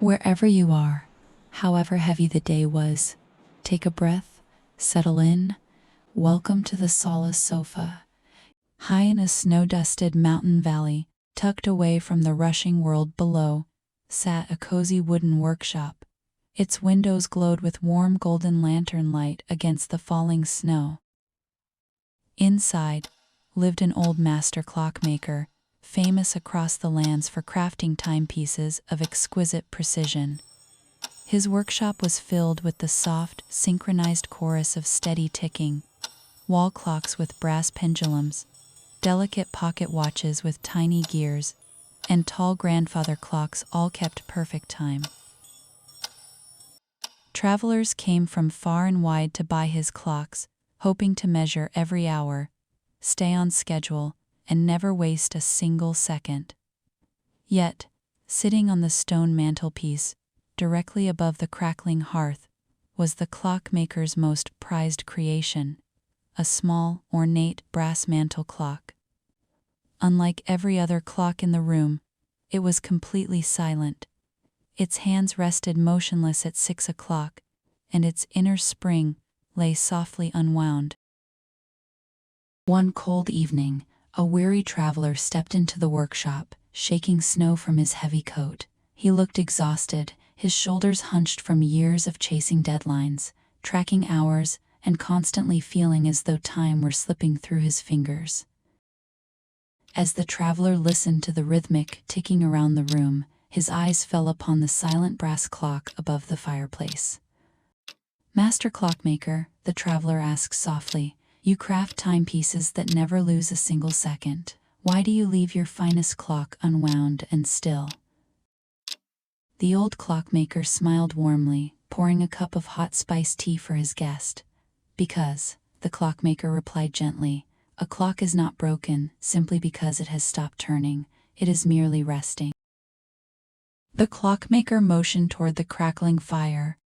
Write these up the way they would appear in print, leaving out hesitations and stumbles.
Wherever you are, however heavy the day was, take a breath, settle in. Welcome to the Solace Sofa. High in a snow-dusted mountain valley, tucked away from the rushing world below, sat a cozy wooden workshop. Its windows glowed with warm golden lantern light against the falling snow. Inside lived an old master clockmaker, famous across the lands for crafting timepieces of exquisite precision. His workshop was filled with the soft, synchronized chorus of steady ticking, wall clocks with brass pendulums, delicate pocket watches with tiny gears, and tall grandfather clocks all kept perfect time. Travelers came from far and wide to buy his clocks, hoping to measure every hour, stay on schedule, and never waste a single second. Yet, sitting on the stone mantelpiece, directly above the crackling hearth, was the clockmaker's most prized creation, a small, ornate brass mantel clock. Unlike every other clock in the room, it was completely silent. Its hands rested motionless at 6 o'clock, and its inner spring lay softly unwound. One cold evening, a weary traveler stepped into the workshop, shaking snow from his heavy coat. He looked exhausted, his shoulders hunched from years of chasing deadlines, tracking hours, and constantly feeling as though time were slipping through his fingers. As the traveler listened to the rhythmic ticking around the room, his eyes fell upon the silent brass clock above the fireplace. "Master Clockmaker," the traveler asked softly, "you craft timepieces that never lose a single second. Why do you leave your finest clock unwound and still?" The old clockmaker smiled warmly, pouring a cup of hot spiced tea for his guest. "Because," the clockmaker replied gently, "a clock is not broken simply because it has stopped turning. It is merely resting." The clockmaker motioned toward the crackling fire.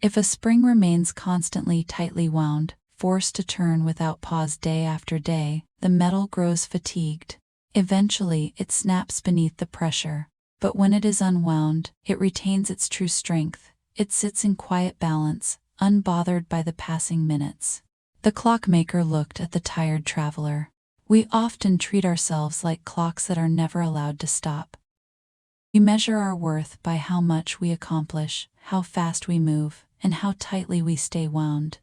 If a spring remains constantly tightly wound, forced to turn without pause day after day, the metal grows fatigued. Eventually, it snaps beneath the pressure. But when it is unwound, it retains its true strength. It sits in quiet balance, unbothered by the passing minutes. The clockmaker looked at the tired traveler. "We often treat ourselves like clocks that are never allowed to stop. We measure our worth by how much we accomplish, how fast we move, and how tightly we stay wound.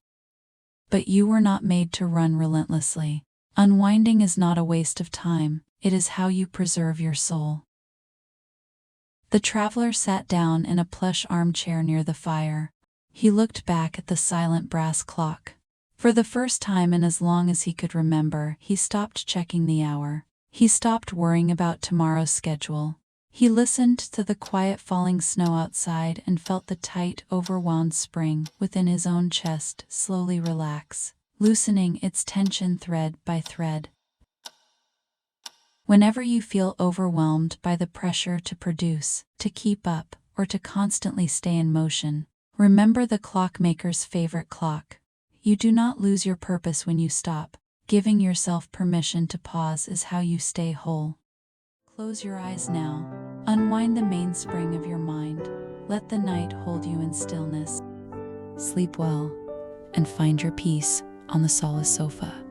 But you were not made to run relentlessly. Unwinding is not a waste of time, it is how you preserve your soul." The traveler sat down in a plush armchair near the fire. He looked back at the silent brass clock. For the first time in as long as he could remember, he stopped checking the hour. He stopped worrying about tomorrow's schedule. He listened to the quiet falling snow outside and felt the tight, overwound spring within his own chest slowly relax, loosening its tension thread by thread. Whenever you feel overwhelmed by the pressure to produce, to keep up, or to constantly stay in motion, remember the clockmaker's favorite clock. You do not lose your purpose when you stop. Giving yourself permission to pause is how you stay whole. Close your eyes now. Unwind the mainspring of your mind. Let the night hold you in stillness. Sleep well, and find your peace on the Solace Sofa.